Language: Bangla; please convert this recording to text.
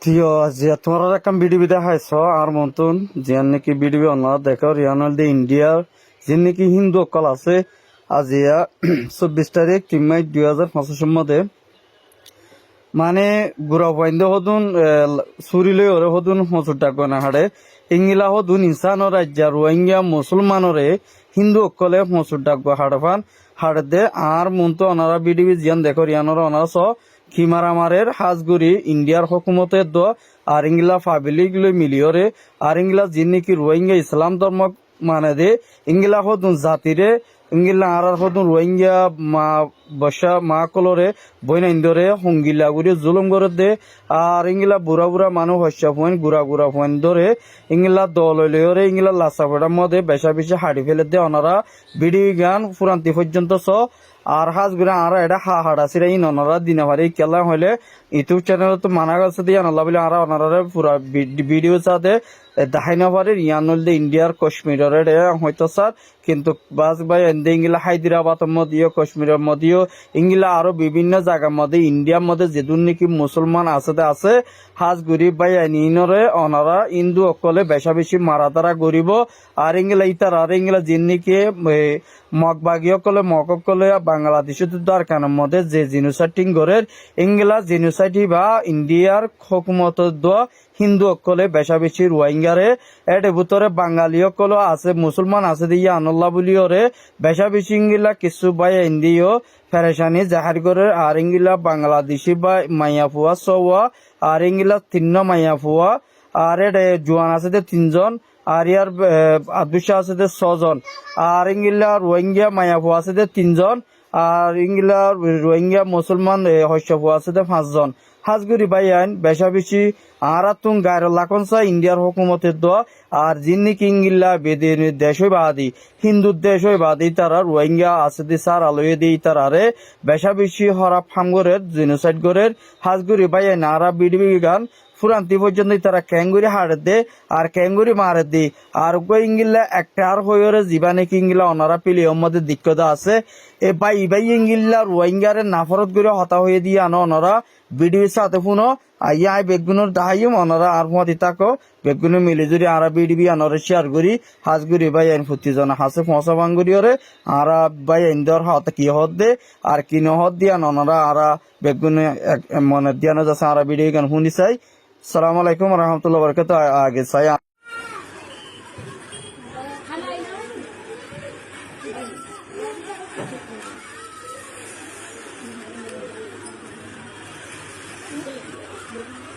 প্রিয় যে তোমরা একটা বিডিবি দেখাইছ আর মতন যে নাকি বিডিবি অনার দেখো রিয়ানল দে ইন্ডিয়ার যে নাকি হিন্দু অকল আছে আজিয়া 24 তারিখ 3 মার্চ 2025 মধ্যে মানে গুড়া বাইন্দ হদুন চুরিলে ওরে হদুন হচুর ডাক না হাড়ে ইংলা হদুন ইনসানৰ রাজ্য রোহিঙ্গা মুসলমানরে হিন্দু অকলে হচুর ডাক হাড়ে হাড়ে দে আর মন্ত অনারা বিডিবি জিয়ান দেখো রিয়ানর অনার স খিমারামারের হাজগুড়ি ইন্ডিয়ার হকুমতের দ আর ইংলা পাবলিক লই মিলিয়রে আর ইংলা যিনি রোহিঙ্গা ইসলাম ধর্ম মানে দে ইংলা হদুন জাতিরে ইংলা আর হদুন রোহিঙ্গা মা বসা মা কলরে বইনা ইন্দরে হঙ্গিলা গুড়ি জুলুম করে দে আর ইংলা বুড়া বুড়া মানুষ হস্য ফোন গুড়া গুড়া ফোন ধরে ইংলা দল লইরে ইংলা লাসা ফেটার মধ্যে বেশা বেশি হাড়ি ফেলে দে ওনারা ভিডিও গান ফুরান্তি পর্যন্ত স আর হাজ গুড়া আর এটা হাড়া সিরা ইন ওনারা দিনে ভারি খেলা হলে ইউটিউব চ্যানেল তো মানা গেছে দিয়ে আনাল্লা বলে আর ওনারা পুরা ভিডিও সাথে দেখাই না পারে ইয়ানুল দে ইন্ডিয়ার কাশ্মীরের হয়তো স্যার কিন্তু বাস ভাই এন্দে ইংলা হায়দ্রাবাদের মধ্যেও কাশ্মীরের মধ্যেও ইংলা আরো বিভিন্ন জায়গার মধ্যে ইন্ডিয়ার মধ্যে যেদুন নাকি মুসলমান আছে হাজ গরিব ভাই আইনরে অনারা হিন্দু অকলে বেশা বেশি মারাতারা গরিব আর ইংলা ইতার আর ইংলা যিন নাকি মগবাগী অকলে মগ অকলে বাংলাদেশের দরকারের মধ্যে যে জিনোসাইটিং গড়ের ইংলা জিনোসাইটি বা ইন্ডিয়ার হকুমত হিন্দু অকলে বেশা বেশি রোহিঙ্গারে এর ভিতরে বাঙালি অকল আছে মুসলমান আছে দিয়ে আনল্লা বলিওরে বেশা বেশি ইংলা কিছু বাই ইন্দিও ফেরেশানি জাহার করে আর ইংলা বাংলাদেশি বা মাইয়া ফুয়া সওয়া আর ইংলা 3 মাইয়া ফুয়া আর এর জোয়ান আছে 3 জন আর ইয়ার আদুষা আছে 6 জন আর ইংলা রোহিঙ্গা মাইয়া ফুয়া আছে 3 জন আর ইংলা রোহিঙ্গা মুসলমান হস্য ফুয়া আছে 5 জন হাজগুড়ি ভাই আইন বেশা বেশি আর তুম গায়ের লাখনসা ইন্ডিয়ার হকুমতের দোয়া আর যিনি কিংগিল্লা বেদের দেশ বাদী হিন্দুর দেশ বাদী তারা রোহিঙ্গা আছে দি সার আলোয় দিই তারারে বেশা বেশি হরা ফামগরের জেনোসাইড গরের হাজগুড়ি ভাই আইন আরা বিডিবি গান ফুরান্তি পর্যন্ত তারা ক্যাঙ্গুরি হাড়ে দে আর ক্যাঙ্গুরি মারে দি আর ইংগিল্লা একটা আর হয়ে জীবানে কিংগিলা অনারা পিলি মধ্যে দিক্কত আছে এ ভাই ইংগিল্লা রোহিঙ্গারে নাফরত করে হতা হয়ে দিয়ে আনো অনারা ভিডিওর সাথে শুনো আইয়া বেগুনের দাহাইম অনারা আর মতি তাকো বেগুনে মিলে যদি আরা বিডিবি আনরে শেয়ার করি হাজগুড়ি ভাই আইন ফুটি জন হাসে ফসা বাঙ্গুরি ওরে আরা ভাই আইন দর হাতে কি হদ দে আর কি নহদ দিয়া অনারা আরা বেগুনে মনে দিয়ানো যাচ্ছে আরা ভিডিও গান শুনি চাই। সালাম আলাইকুম রহমতুল্লাহ বরকাত আগে চাই।